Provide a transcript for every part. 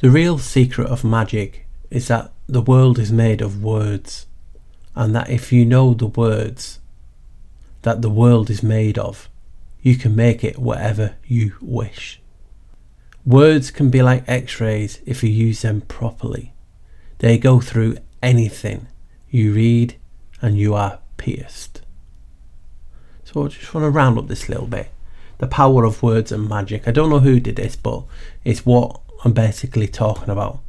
The real secret of magic is that the world is made of words, and that if you know the words that the world is made of, you can make it whatever you wish. Words can be like x-rays if you use them properly. They go through anything you read and you are pierced. So I just want to round up this little bit. The power of words and magic. I don't know who did this, but it's what I'm basically talking about.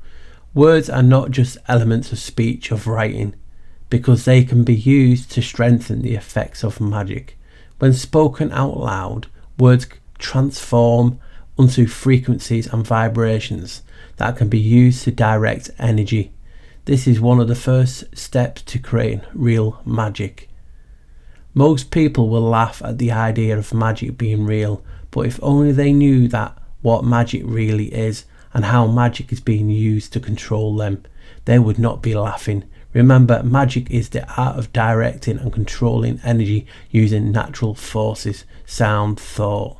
Words are not just elements of speech, of writing, because they can be used to strengthen the effects of magic. When spoken out loud, words transform onto frequencies and vibrations that can be used to direct energy. This is one of the first steps to creating real magic. Most people will laugh at the idea of magic being real, but if only they knew that what magic really is and how magic is being used to control them, they would not be laughing. Remember, magic is the art of directing and controlling energy using natural forces, sound, thought,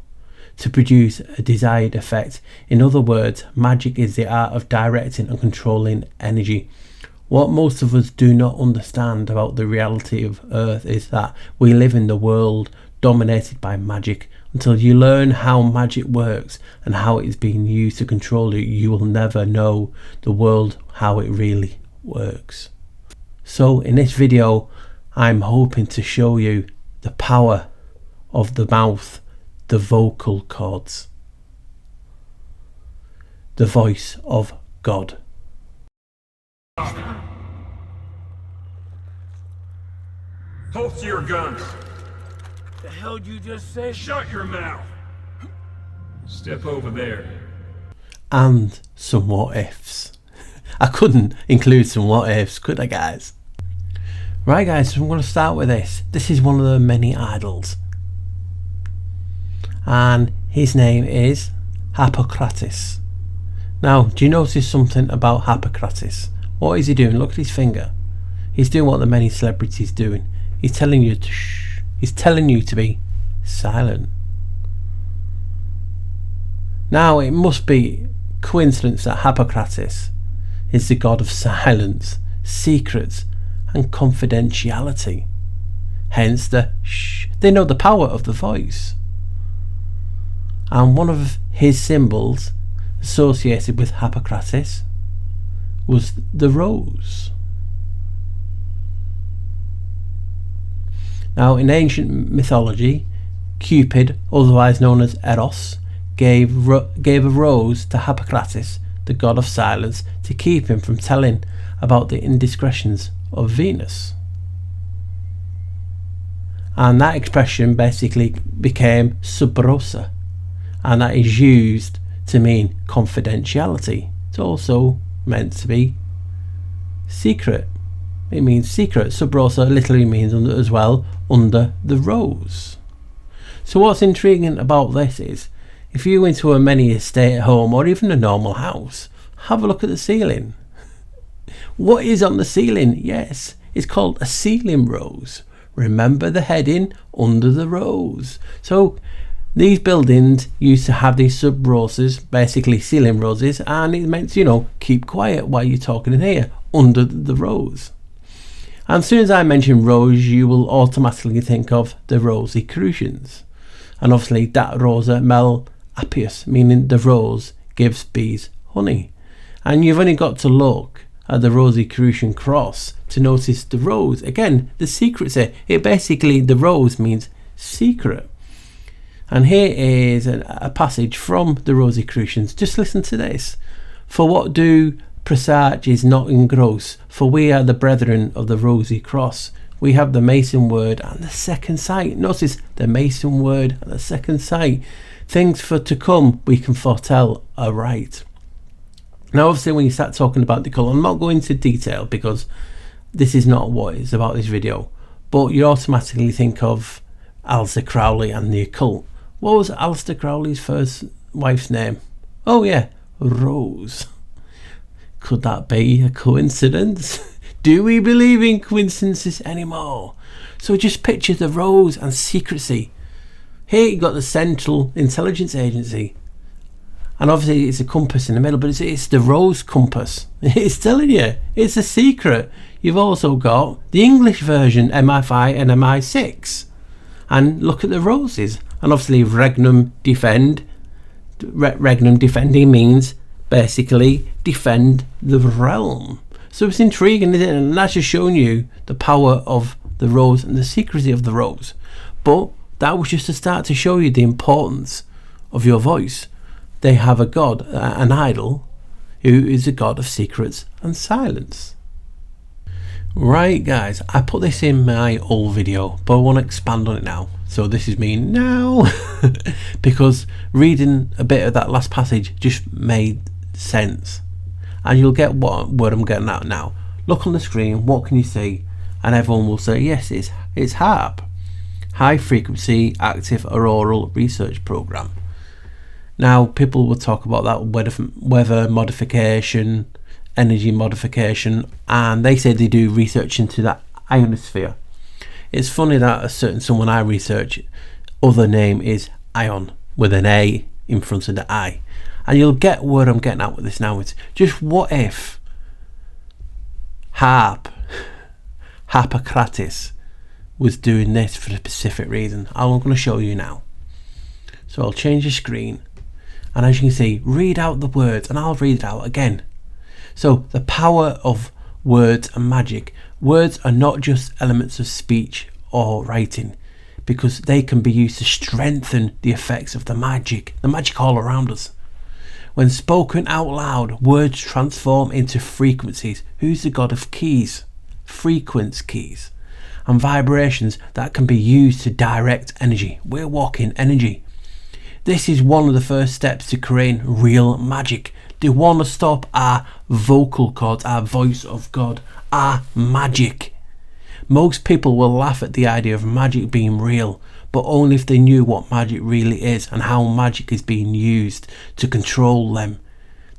to produce a desired effect. In other words, magic is the art of directing and controlling energy. What most of us do not understand about the reality of Earth is that we live in the world dominated by magic. Until you learn how magic works and how it is being used to control you, you will never know the world how it really works. So in this video, I'm hoping to show you the power of the mouth, the vocal cords, the voice of God. Holster your guns. The hell did you just say? Shut your mouth. Step over there. And some what ifs. I couldn't include some what ifs, could I, guys? Right guys, so I'm going to start with this. This is one of the many idols. And his name is Harpocrates. Now, do you notice something about Harpocrates? What is he doing? Look at his finger. He's doing what the many celebrities doing. He's telling you to shh. He's telling you to be silent. Now, it must be coincidence that Harpocrates is the god of silence, secrets, and confidentiality. Hence the shh. They know the power of the voice. And one of his symbols associated with Harpocrates was the rose. Now, in ancient mythology, Cupid, otherwise known as Eros, gave a rose to Harpocrates, the god of silence, to keep him from telling about the indiscretions of Venus. And that expression basically became sub rosa, and that is used to mean confidentiality. It's also meant to be secret. It means secret. Sub rosa literally means under, as well, under the rose. So what's intriguing about this is, if you went to a many estate home or even a normal house, have a look at the ceiling. What is on the ceiling? Yes, it's called a ceiling rose. Remember the heading, under the rose. So these buildings used to have these sub roses, basically ceiling roses, and it meant, you know, keep quiet while you're talking in here, under the rose. And as soon as I mention rose, you will automatically think of the Rosicrucians. And obviously that rosa mel apius, meaning the rose gives bees honey. And you've only got to look at the Rosicrucian cross to notice the rose. Again, the secrecy. It basically, the rose means secret. And here is a passage from the Rosicrucians. Just listen to this. For what do presages not engross? For we are the brethren of the rosy cross. We have the Mason word and the second sight. Notice the Mason word and the second sight. Things for to come we can foretell aright. Now obviously when you start talking about the colour, I'm not going into detail because this is not what is about this video, but you automatically think of Aleister Crowley and the occult. What was Aleister Crowley's first wife's name? Oh yeah, Rose. Could that be a coincidence? Do we believe in coincidences anymore? So just picture the rose and secrecy. Here you got the Central Intelligence Agency. And obviously it's a compass in the middle, but it's the rose compass. It's telling you, it's a secret. You've also got the English version, MI5 and MI6. And look at the roses. And obviously regnum defend. Regnum defending means basically defend the realm. So it's intriguing, isn't it? And that's just showing you the power of the rose and the secrecy of the rose. But that was just to start to show you the importance of your voice. They have a god, an idol, who is a god of secrets and silence. Right guys, I put this in my old video, but I want to expand on it now. So this is me now, because reading a bit of that last passage just made sense. And you'll get what I'm getting at now. Look on the screen, what can you see? And everyone will say, yes, it's HAARP, High Frequency Active Auroral Research Program. Now, people will talk about that weather modification, energy modification, and they say they do research into that ionosphere. It's funny that a certain someone I research, other name is Ion, with an A in front of the I. And you'll get where I'm getting at with this now. It's just, what if Harpocrates was doing this for a specific reason? I'm going to show you now. So I'll change the screen, and as you can see, read out the words, and I'll read it out again. So the power of words and magic. Words are not just elements of speech or writing, because they can be used to strengthen the effects of the magic all around us. When spoken out loud, words transform into frequencies. Who's the god of keys? Frequency keys. And vibrations that can be used to direct energy. We're walking energy. This is one of the first steps to creating real magic. They want to stop our vocal cords, our voice of God, our magic. Most people will laugh at the idea of magic being real, but only if they knew what magic really is and how magic is being used to control them.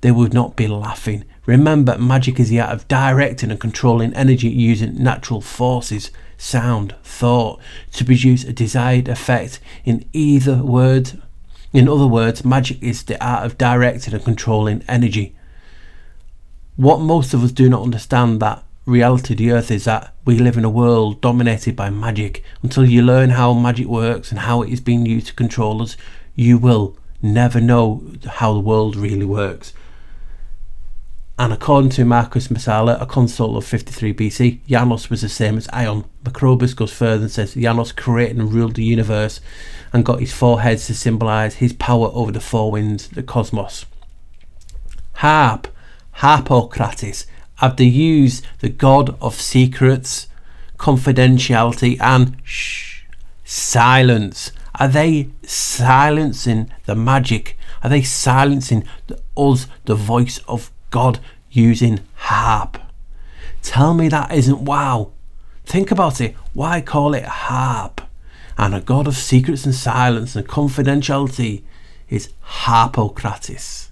They would not be laughing. Remember, magic is the art of directing and controlling energy using natural forces, sound, thought, to produce a desired effect. In other words, magic is the art of directing and controlling energy. What most of us do not understand that reality of the earth is that we live in a world dominated by magic. Until you learn how magic works and how it is being used to control us, you will never know how the world really works. And according to Marcus Messala, a consul of 53 BC, Janos was the same as Ion. Macrobus goes further and says Janos created and ruled the universe and got his four heads to symbolise his power over the four winds, the cosmos. Harpocrates, have they used the god of secrets, confidentiality and silence? Are they silencing the magic? Are they silencing the voice of God using HAARP? Tell me that isn't wow. Think about it. Why call it HAARP? And a god of secrets and silence and confidentiality is Harpocrates.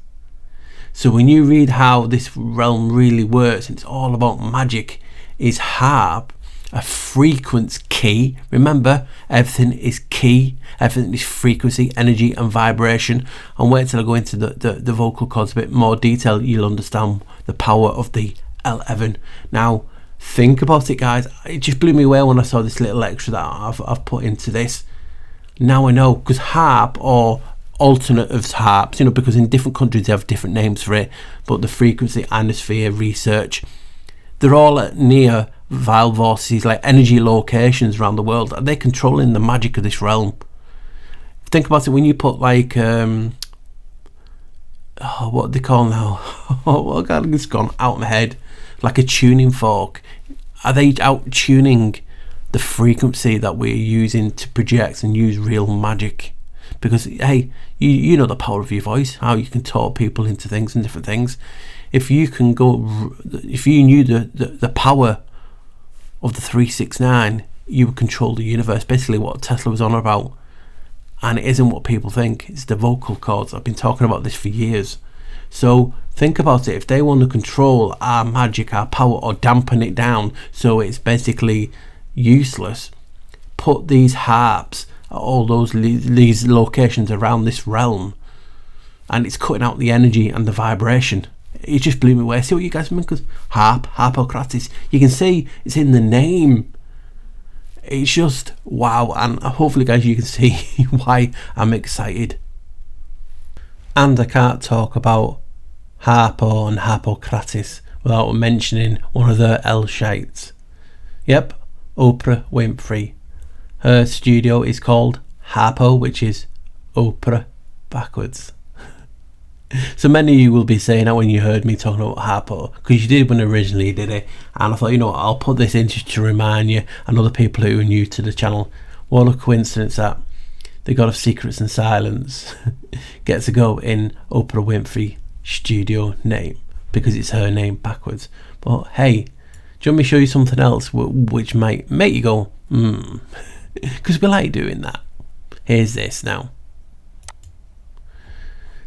So when you read how this realm really works, and it's all about magic, is HAARP a frequency key? Remember, everything is key, everything is frequency, energy and vibration. And wait till I go into the vocal cords a bit more detail, you'll understand the power of the L11. Now think about it, guys. It just blew me away when I saw this little extra that I've put into this. Now I know, because HAARP, or alternatives harps, because in different countries they have different names for it, but the frequency ionosphere research, they're all at near vortices, like energy locations around the world. Are they controlling the magic of this realm? Think about it. When you put like what they call now, oh god, it's gone out of my head, like a tuning fork. Are they out tuning the frequency that we're using to project and use real magic? Because hey, you know the power of your voice, how you can talk people into things and different things. If you knew the power of the 369, you would control the universe. Basically what Tesla was on about. And it isn't what people think, it's the vocal cords. I've been talking about this for years. So think about it. If they want to control our magic, our power, or dampen it down so it's basically useless, put these harps at all these locations around this realm, and it's cutting out the energy and the vibration. It just blew me away. See what you guys mean? Because Harpocrates, you can see it's in the name. It's just wow, and hopefully guys you can see why I'm excited. And I can't talk about Harpo and Harpocrates without mentioning one of their L-shites. Yep, Oprah Winfrey. Her studio is called Harpo, which is Oprah backwards. So many of you will be saying that when you heard me talking about Harpo, because you did when originally did it, and I thought, you know what, I'll put this in just to remind you and other people who are new to the channel. What a coincidence that the God of Secrets and Silence gets to go in Oprah Winfrey studio name, because it's her name backwards. But hey, do you want me to show you something else which might make you go because we like doing that. Here's this now.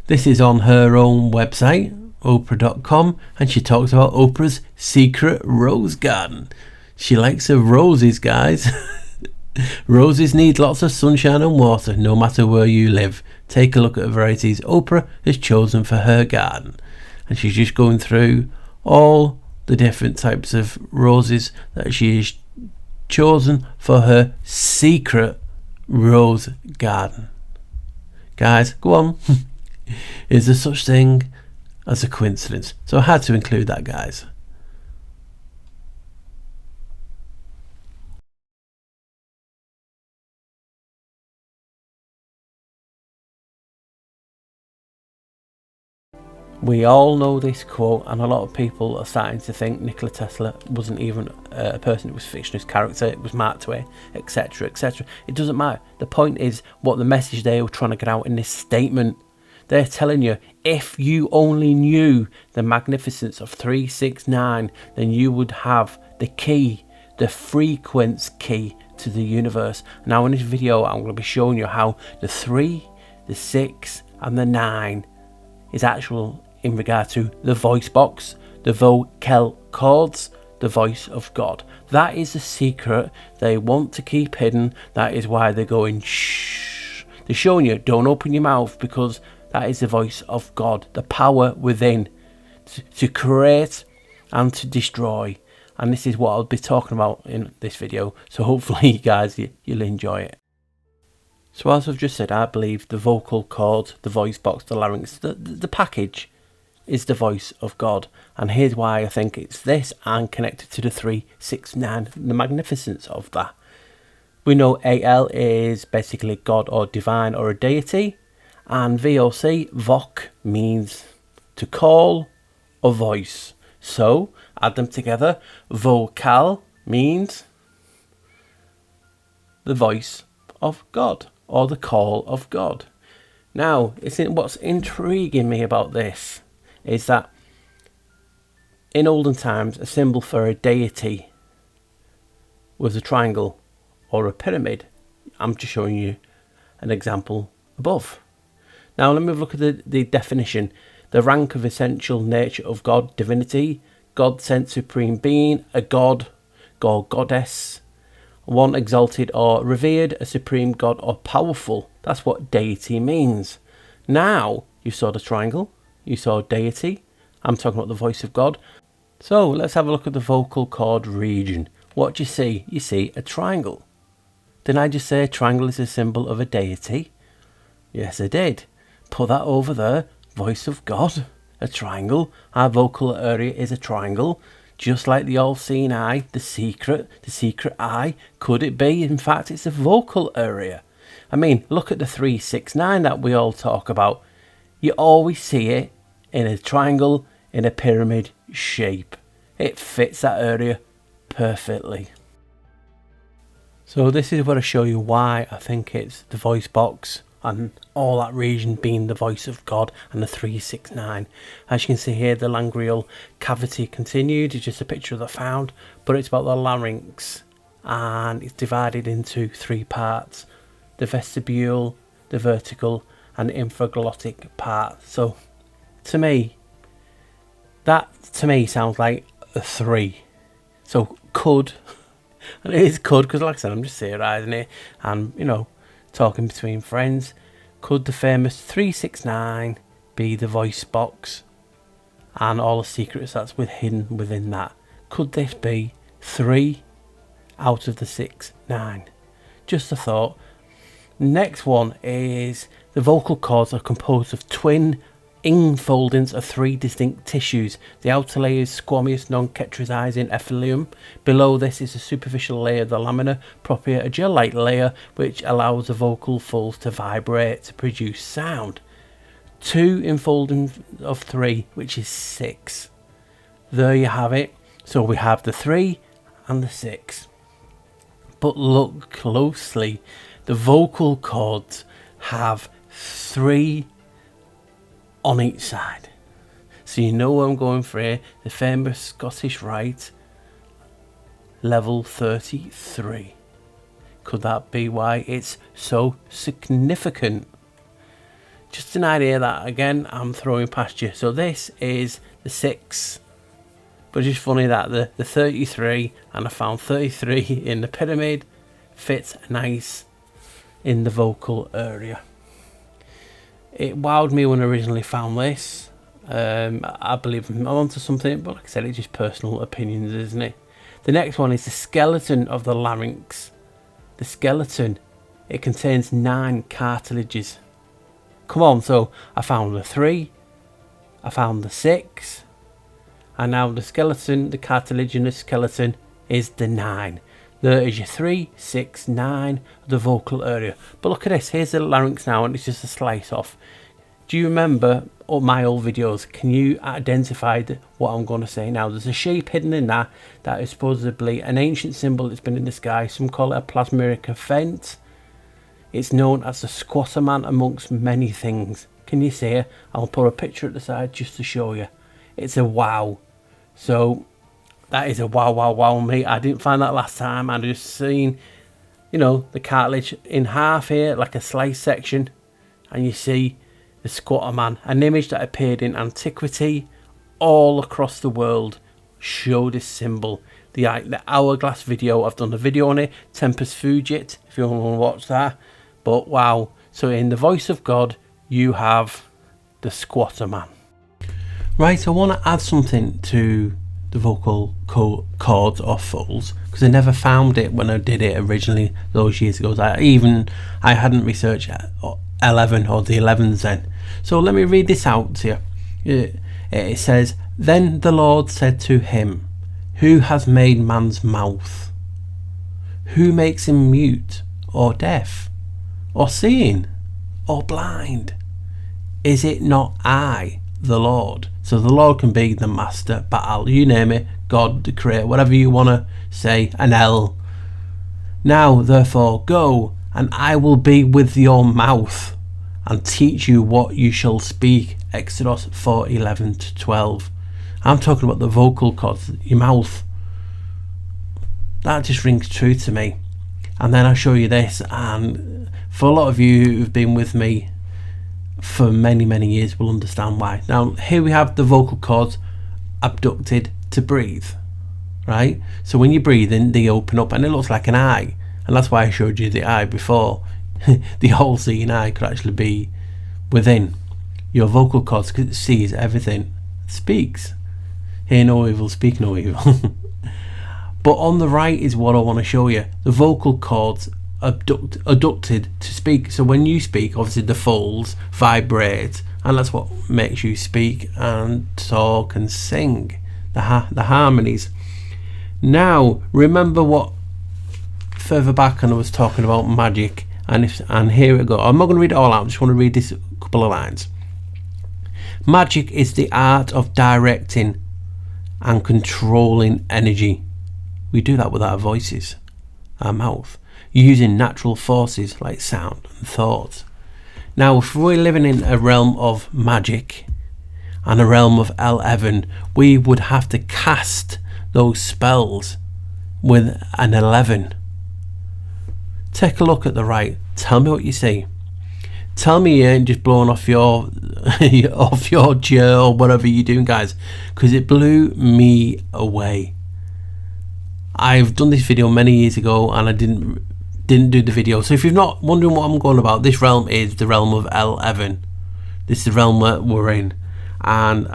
This is on her own website, Oprah.com, and she talks about Oprah's secret rose garden. She likes her roses, guys. Roses need lots of sunshine and water, no matter where you live. Take a look at the varieties Oprah has chosen for her garden. And she's just going through all the different types of roses that she has chosen for her secret rose garden. Guys, go on. Is there such thing as a coincidence? So I had to include that, guys. We all know this quote, and a lot of people are starting to think Nikola Tesla wasn't even a person, it was a fictionist character, it was Mark Twain, etc, etc. It doesn't matter. The point is what the message they were trying to get out in this statement. They're telling you, if you only knew the magnificence of 369, then you would have the key, the frequency key to the universe. Now in this video, I'm going to be showing you how the 3, the 6, and the 9 is actual in regard to the voice box, the vocal cords, the voice of God. That is the secret they want to keep hidden. That is why they're going shh. They're showing you, don't open your mouth, because that is the voice of God, the power within to create and to destroy. And this is what I'll be talking about in this video. So hopefully you guys, you'll enjoy it. So as I've just said, I believe the vocal cord, the voice box, the larynx, the package is the voice of God. And here's why I think it's this and connected to the 369, the magnificence of that. We know AL is basically God or divine or a deity. And VOC, voc, means to call or voice. So add them together. Vocal means the voice of God or the call of God. Now, what's intriguing me about this is that in olden times, a symbol for a deity was a triangle or a pyramid. I'm just showing you an example above. Now let me look at the definition. The rank of essential nature of God, divinity, God sent supreme being, a god or goddess, one exalted or revered, a supreme god or powerful. That's what deity means. Now you saw the triangle, you saw deity. I'm talking about the voice of God. So let's have a look at the vocal cord region. What do you see? You see a triangle. Didn't I just say a triangle is a symbol of a deity? Yes, I did. Put that over there, voice of God, a triangle. Our vocal area is a triangle, just like the all-seeing eye, the secret eye. Could it be? In fact, it's a vocal area. I mean, look at the 369 that we all talk about. You always see it in a triangle, in a pyramid shape. It fits that area perfectly. So this is where I show you why I think it's the voice box and all that region being the voice of God and the 369. As you can see here, the laryngeal cavity continued. It's just a picture of the found, but it's about the larynx, and it's divided into 3 parts: the vestibule, the vertical, and the infraglottic part. So to me, that sounds like a 3. So could, and it is could, because like I said, I'm just theorising it and, you know, talking between friends. Could the famous 369 be the voice box and all the secrets that's hidden within that. Could this be 3 out of the 6, 9? Just a thought. Next one is the vocal cords are composed of twin infoldings of 3 distinct tissues. The outer layer is squamous, non-cauterizing epithelium. Below this is a superficial layer, the lamina propria, a gel-like layer which allows the vocal folds to vibrate to produce sound. 2 infoldings of 3, which is 6. There you have it. So we have the 3 and the 6. But look closely. The vocal cords have 3 on each side. So you know what I'm going for here. The famous Scottish Rite, level 33. Could that be why it's so significant? Just an idea that, again, I'm throwing past you. So this is the 6. But it's just funny that the 33, and I found 33 in the pyramid, fits nice in the vocal area. It wowed me when I originally found this. I believe I'm onto something, but like I said, it's just personal opinions, isn't it? The next one is the skeleton of the larynx. The skeleton, it contains 9 cartilages. Come on, so I found the 3, I found the 6, and now the skeleton, the cartilaginous skeleton, is the 9. There is your 3, 6, 9, the vocal area. But look at this, here's the larynx now, and it's just a slice off. Do you remember my old videos? Can you identify what I'm going to say now? There's a shape hidden in that is supposedly an ancient symbol that's been in the sky. Some call it a plasmeric event. It's known as the squatter man amongst many things. Can you see it? I'll put a picture at the side just to show you. It's a wow. So that is a wow mate. I didn't find that last time. I just seen, you know, the cartilage in half here, like a slice section, and you see the squatter man, an image that appeared in antiquity all across the world. Show this symbol. The hourglass video, I've done a video on it, Tempus Fugit, if you want to watch that. But wow, so in the voice of God you have the squatter man. Right, I want to add something to the vocal cords or folds, because I never found it when I did it originally those years ago. I hadn't researched 11 or the 11s then. So let me read this out to you. It says, "Then the Lord said to him, who has made man's mouth? Who makes him mute or deaf or seeing or blind? Is it not I, the Lord?" So the Lord can be the master, Baal, you name it, God, the creator, whatever you want to say, an El. "Now therefore go, and I will be with your mouth and teach you what you shall speak." Exodus 4:11-12. I'm talking about the vocal cords, your mouth. That just rings true to me. And then I'll show you this, and for a lot of you who've been with me for many years will understand why. Now here we have the vocal cords abducted to breathe, right? So when you breathe in, they open up and it looks like an eye, and that's why I showed you the eye before. The whole seeing eye could actually be within your vocal cords, because it sees everything, it speaks. Hear no evil, speak no evil. But on the right is what I want to show you. The vocal cords abducted to speak. So when you speak, obviously the folds vibrate, and that's what makes you speak and talk and sing, the harmonies. Now remember what further back, and I was talking about magic, and here we go. I'm not going to read it all out, I just want to read this couple of lines. "Magic is the art of directing and controlling energy." We do that with our voices, our mouth, using natural forces like sound and thought. Now if we're living in a realm of magic and a realm of El-Evan, we would have to cast those spells with an 11. Take a look at the right, tell me what you see. Tell me you ain't just blowing off your off your jaw or whatever you're doing, guys, because it blew me away. I've done this video many years ago and I didn't do the video. So if you're not wondering what I'm going about, this realm is the realm of El-Evan. This is the realm that we're in. And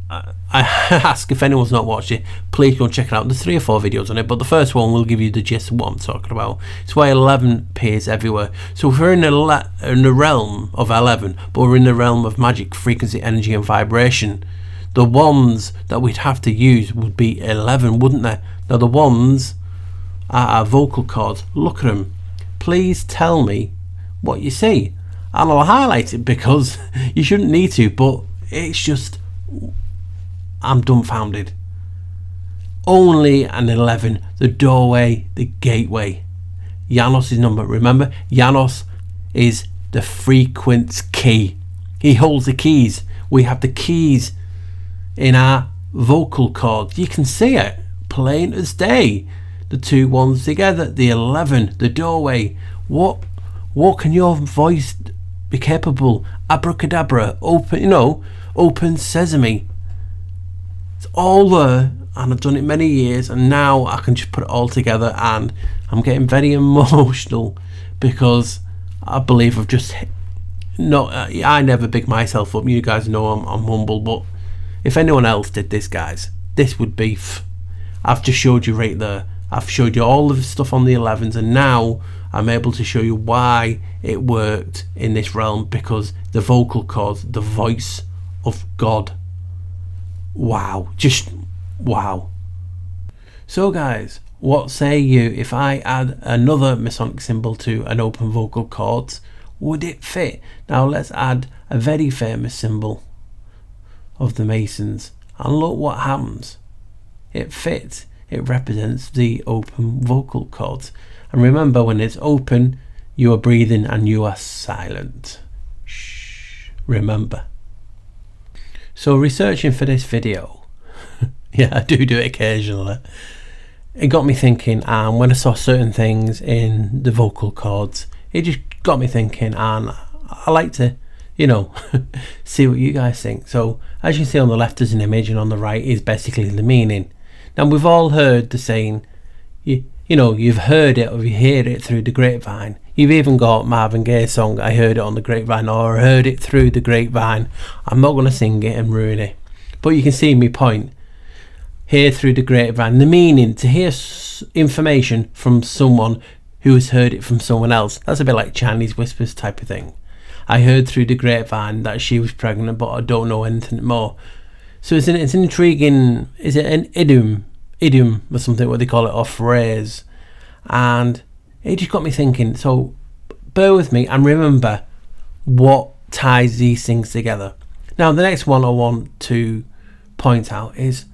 I ask if anyone's not watched it, please go and check it out. There's 3 or 4 videos on it, but the first one will give you the gist of what I'm talking about. It's why 11 appears everywhere. So if we're in the realm of 11, but we're in the realm of magic, frequency, energy and vibration, the ones that we'd have to use would be 11, wouldn't they? Now the ones are our vocal cords. Look at them. Please tell me what you see. And I'll highlight it because you shouldn't need to, but it's just, I'm dumbfounded. Only an 11, the doorway, the gateway. Janos' number. Remember, Janos is the frequent key. He holds the keys. We have the keys in our vocal cords. You can see it plain as day. The 2 ones together, the 11, the doorway. What can your voice be capable? Abracadabra, open, open sesame. It's all there, and I've done it many years, and now I can just put it all together, and I'm getting very emotional because I believe I've just I never big myself up. You guys know I'm humble, but if anyone else did this, guys, this would be I've just showed you right there. I've showed you all of the stuff on the 11s, and now I'm able to show you why it worked in this realm, because the vocal cords, the voice of God. Wow, just wow. So guys, what say you if I add another Masonic symbol to an open vocal cords? Would it fit? Now let's add a very famous symbol of the Masons, and look what happens. It fits. It represents the open vocal cords. And remember, when it's open, you are breathing and you are silent. Shh. Remember. So researching for this video, yeah, I do it occasionally, it got me thinking, and when I saw certain things in the vocal cords, it just got me thinking, and I like to, see what you guys think. So as you see on the left is an image, and on the right is basically the meaning. Now we've all heard the saying, you've heard it or you hear it through the grapevine. You've even got Marvin Gaye's song, I heard it on the grapevine, or I heard it through the grapevine. I'm not going to sing it and ruin it, but you can see me point. Hear through the grapevine, the meaning, to hear information from someone who has heard it from someone else. That's a bit like Chinese whispers type of thing. I heard through the grapevine that she was pregnant, but I don't know anything more. So it's an intriguing, is it an idiom or something, what they call it, or phrase, and it just got me thinking. So bear with me and remember what ties these things together. Now the next one I want to point out is,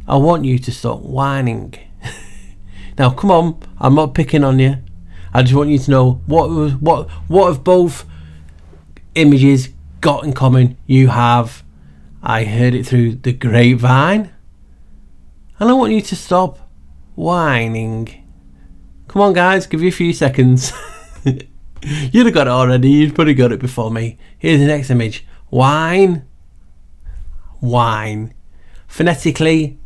I want you to stop whining. Now come on, I'm not picking on you, I just want you to know what have both images got in common. You have, I heard it through the grapevine, and I want you to stop whining. Come on guys, give you a few seconds. You'd have got it already, you've probably got it before me. Here's the next image. Whine. Phonetically,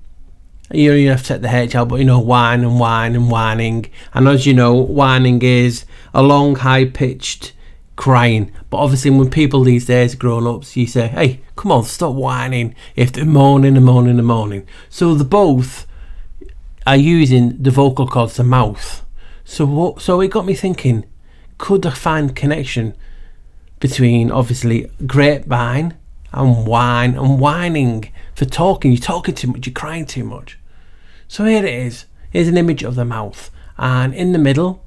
you have to take the H out, but whine and whine and whining. And as you know, whining is a long, high-pitched crying. But obviously when people these days, grown-ups, you say, hey, come on, stop whining, if they're moaning and moaning and moaning. So the both are using the vocal cords, the mouth. So it got me thinking, could I find connection between obviously grapevine and whine and whining? For talking, you're talking too much, you're crying too much. So here it is. Here's an image of the mouth, and in the middle,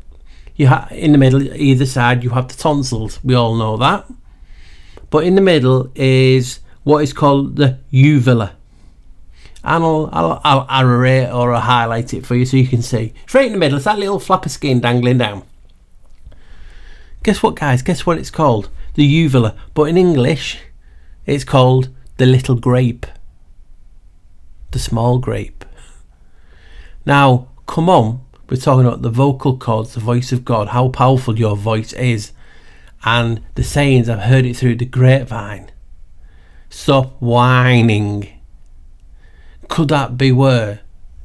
either side, you have the tonsils. We all know that. But in the middle is what is called the uvula, and I'll array or I'll highlight it for you so you can see. It's right in the middle. It's that little flap of skin dangling down. Guess what, guys? Guess what it's called? The uvula. But in English, it's called the little grape. The small grape. Now, come on, we're talking about the vocal cords, the voice of God, how powerful your voice is, and the sayings, I've heard it through the grapevine. Stop whining. Could that be where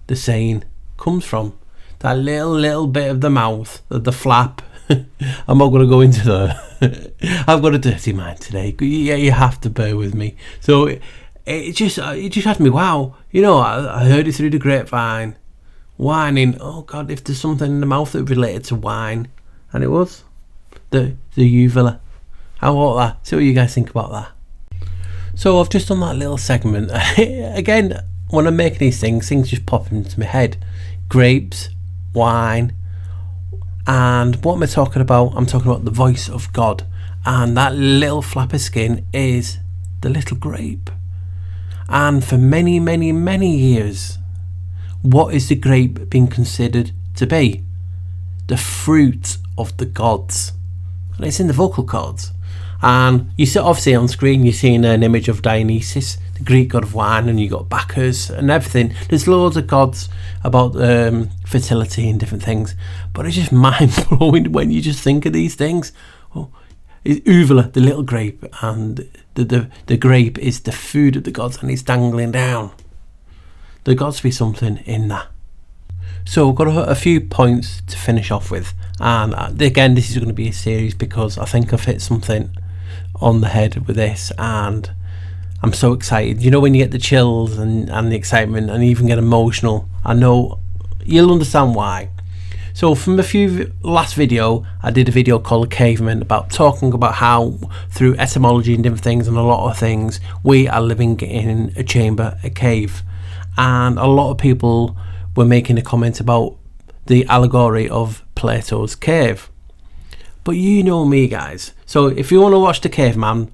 the saying comes from? That little bit of the mouth, the flap, I'm not going to go into the I've got a dirty mind today. Yeah, you have to bear with me. So it just had me, wow, you know, I heard it through the grapevine. Whining, oh God, if there's something in the mouth that related to wine. And it was the uvula. How about that? See what you guys think about that. So I've just done that little segment. Again, when I'm making these things just pop into my head. Grapes, wine, and what am I talking about? I'm talking about the voice of God. And that little flap of skin is the little grape. And for many, many, many years, what is the grape being considered to be? The fruit of the gods. And it's in the vocal cords. And you see, obviously on screen you're seeing an image of Dionysus, the Greek god of wine, and you got Bacchus and everything. There's loads of gods about fertility and different things, but it's just mind-blowing when you just think of these things. Oh, it's uvula, the little grape, and the grape is the food of the gods, and it's dangling down. There's got to be something in that. So we've got a few points to finish off with, and again, this is going to be a series because I think I've hit something on the head with this, and I'm so excited. You know, when you get the chills and the excitement and even get emotional, I know you'll understand why. So from last video, I did a video called Caveman, about talking about how through etymology and different things and a lot of things, we are living in a chamber, a cave. And a lot of people were making a comment about the allegory of Plato's cave. But you know me, guys. So if you want to watch the caveman,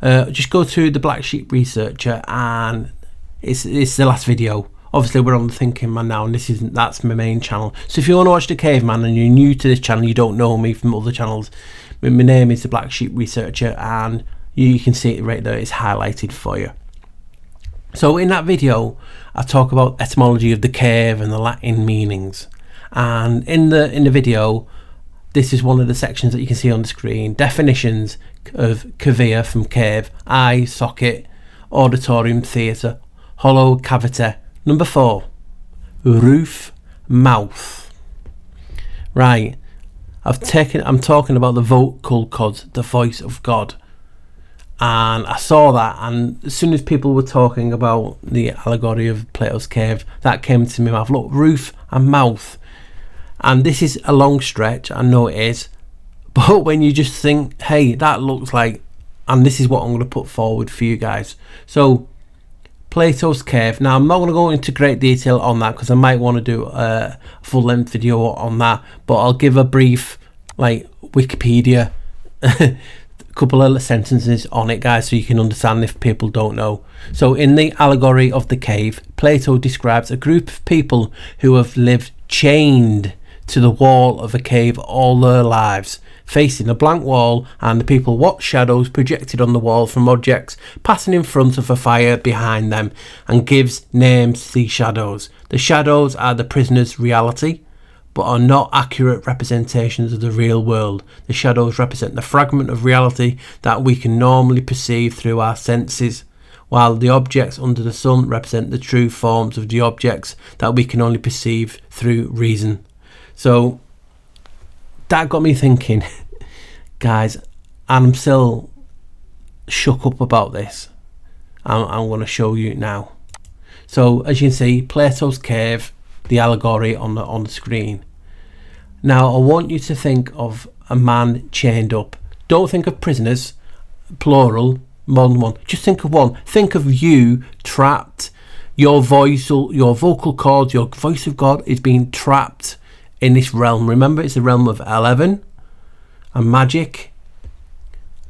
just go to the Black Sheep Researcher, and it's the last video. Obviously we're on the Thinking Man now, and that's my main channel. So if you want to watch the caveman and you're new to this channel, you don't know me from other channels, my name is the Black Sheep Researcher, and you can see it right there. It's highlighted for you. So in that video, I talk about etymology of the cave and the Latin meanings. And in the video, this is one of the sections that you can see on the screen. Definitions of cavea from cave: eye, socket, auditorium, theatre, hollow cavity. Number 4, roof, mouth. Right, I'm talking about the vocal cords, the voice of God. And I saw that, and as soon as people were talking about the allegory of Plato's cave, that came to my mouth. Look, roof and mouth. And this is a long stretch, I know it is, but when you just think, hey, that looks like, and this is what I'm going to put forward for you guys. So Plato's cave. Now I'm not going to go into great detail on that because I might want to do a full length video on that, but I'll give a brief, like, Wikipedia couple of sentences on it, guys, so you can understand if people don't know. So in the allegory of the cave, Plato describes a group of people who have lived chained to the wall of a cave all their lives, facing a blank wall, and the people watch shadows projected on the wall from objects passing in front of a fire behind them, and gives names to these shadows. The shadows are the prisoner's reality, but are not accurate representations of the real world. The shadows represent the fragment of reality that we can normally perceive through our senses, while the objects under the sun represent the true forms of the objects that we can only perceive through reason. So that got me thinking, guys, and I'm still shook up about this. I'm going to show you now. So as you can see, Plato's cave, the allegory on the screen. Now I want you to think of a man chained up. Don't think of prisoners, plural, more than one. Just think of one. Think of you trapped. Your voice, your vocal cords, your voice of God is being trapped in this realm. Remember, it's the realm of 11 and magic.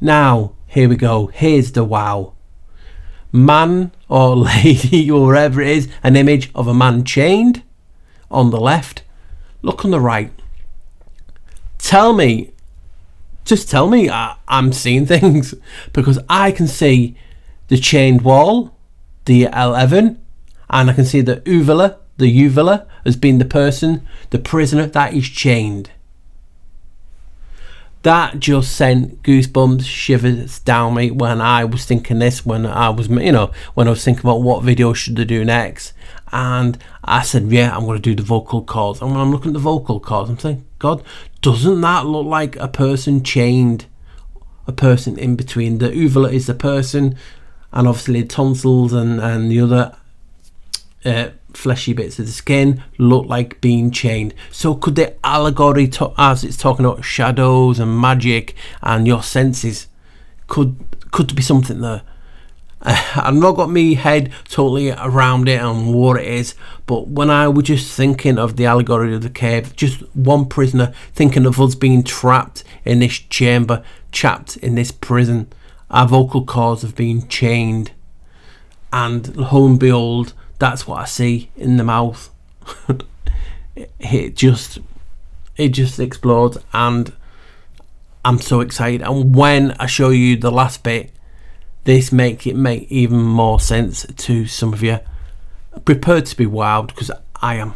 Now here we go. Here's the wow. Man or lady or wherever it is, an image of a man chained on the left. Look on the right. Tell me, just tell me I'm seeing things, because I can see the chained wall, the 11, and I can see the uvula as being the person, the prisoner that is chained. That just sent goosebumps, shivers down me when I was thinking this, when I was thinking about what video should I do next. And I said, yeah, I'm going to do the vocal cords. And when I'm looking at the vocal cords, I'm saying, God. Doesn't that look like a person chained? A person in between. The uvula is the person, and obviously the tonsils and the other fleshy bits of the skin look like being chained. So could the allegory, as it's talking about shadows and magic and your senses, could there be something there? I've not got me head totally around it and what it is, but when I was just thinking of the allegory of the cave, just one prisoner, thinking of us being trapped in this chamber, trapped in this prison, our vocal cords have been chained, and lo and behold, that's what I see in the mouth. it just explodes, and I'm so excited. And when I show you the last bit, this make even more sense to some of you. Prepare to be wowed, because I am.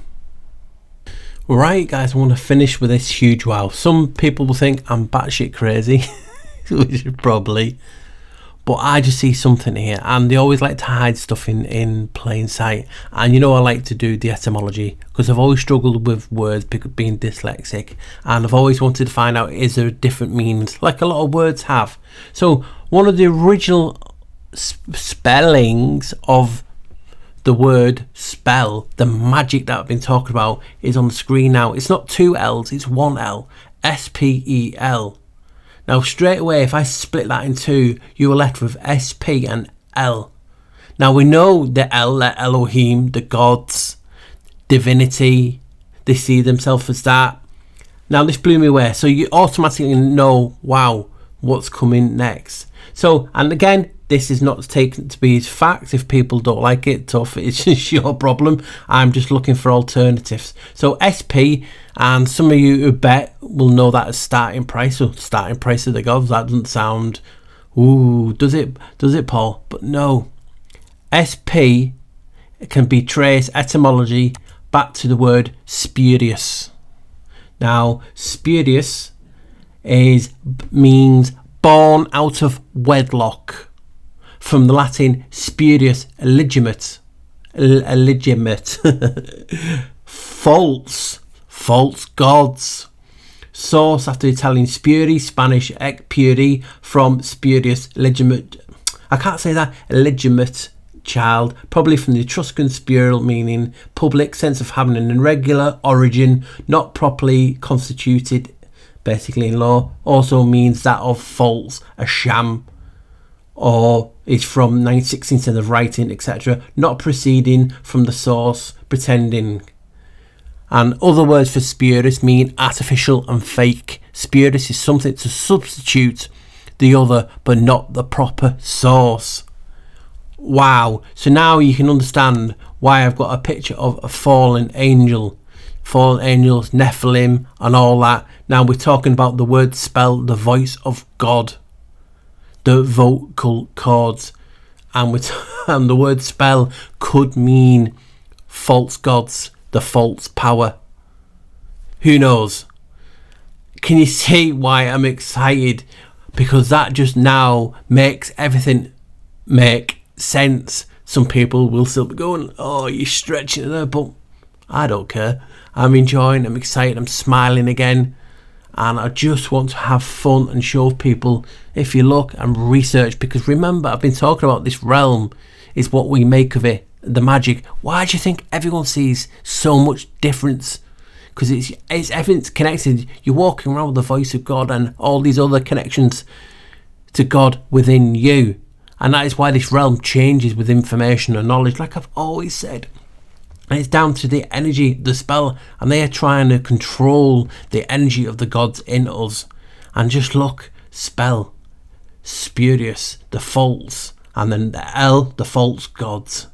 Right, guys, I want to finish with this huge wow. Some people will think I'm batshit crazy, which is probably, but I just see something here, and they always like to hide stuff in plain sight. And you know, I like to do the etymology, because I've always struggled with words, being dyslexic, and I've always wanted to find out, is there different meanings, like a lot of words have. So one of the original spellings of the word spell, the magic that I've been talking about, is on the screen now. It's not two L's, it's one L. S-P-E-L. Now straight away, if I split that in two, you are left with S-P and L. Now we know the L, like Elohim, the gods, divinity, they see themselves as that. Now this blew me away, so you automatically know, wow, what's coming next. So, and again, this is not taken to be as fact. If people don't like it, tough, it's just your problem. I'm just looking for alternatives. So SP, and some of you who bet will know that as starting price. So starting price of the gods, that doesn't sound, ooh, does it Paul? But no, SP can be traced etymology back to the word spurious. Now spurious means born out of wedlock, from the Latin spurious, illegitimate, false gods. Source after Italian spuri, Spanish ec puri, from spurious, legitimate, I can't say that, illegitimate child, probably from the Etruscan spurial, meaning public, sense of having an irregular origin, not properly constituted, basically in law. Also means that of false, a sham, or is from 16th of writing, etc., not proceeding from the source, pretending. And other words for spurious mean artificial and fake. Spurious is something to substitute the other, but not the proper source. Wow. So now you can understand why I've got a picture of a fallen angels, Nephilim and all that. Now we're talking about the word spell, the voice of God, the vocal cords, and and the word spell could mean false gods, the false power. Who knows? Can you see why I'm excited? Because that just now makes everything make sense. Some people will still be going, oh, you're stretching it there, but I don't care. I'm enjoying, I'm excited, I'm smiling again, and I just want to have fun and show people, if you look and research, because remember, I've been talking about this realm is what we make of it, the magic. Why do you think everyone sees so much difference? Because it's everything's connected. You're walking around with the voice of God and all these other connections to God within you, and that is why this realm changes with information and knowledge, like I've always said. And it's down to the energy, the spell, and they are trying to control the energy of the gods in us. And just look, spell, spurious, the false, and then the L, the false gods.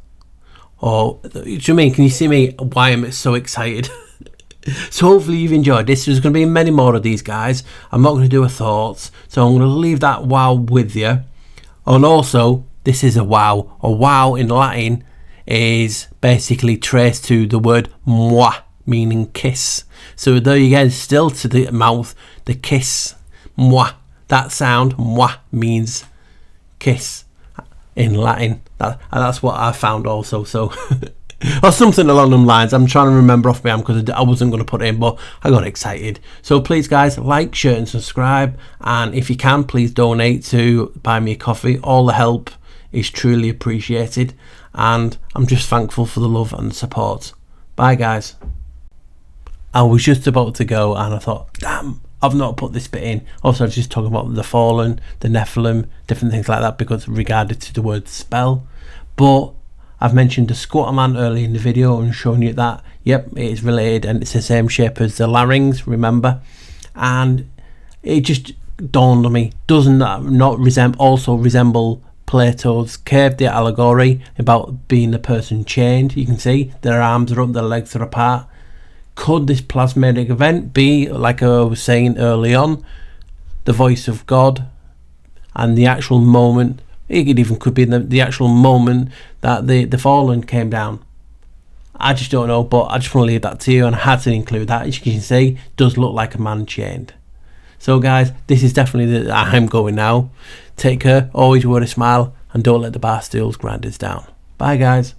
Oh, do you mean? Can you see me? Why I'm so excited? So hopefully you've enjoyed this. There's going to be many more of these, guys. I'm not going to do a thoughts, so I'm going to leave that wow with you. And also, this is a wow. A wow in Latin is basically traced to the word moi, meaning kiss. So there you go, still to the mouth, the kiss, moi. That sound, moi, means kiss in Latin. And that's what I found also. So or something along them lines. I'm trying to remember off my arm because I wasn't going to put it in, but I got excited. So please guys, like, share and subscribe, and if you can, please donate to Buy Me a Coffee. All the help is truly appreciated, and I'm just thankful for the love and the support. Bye guys. I was just about to go and I thought, damn, I've not put this bit in. Also, I was just talking about the fallen, the Nephilim, different things like that, because regarded to the word spell. But I've mentioned the squatter man earlier in the video and shown you that, yep, it is related and it's the same shape as the larynx, remember? And it just dawned on me, doesn't that not also resemble Plato's cave, the allegory, about being the person chained? You can see their arms are up, their legs are apart. Could this plasmatic event be, like I was saying early on, the voice of God, and the actual moment? It even could be the actual moment that the fallen came down. I just don't know, but I just want to leave that to you, and I had to include that. As you can see, it does look like a man chained. So guys, this is definitely I'm going now. Take care, always wear a smile, and don't let the bar stools grind us down. Bye guys.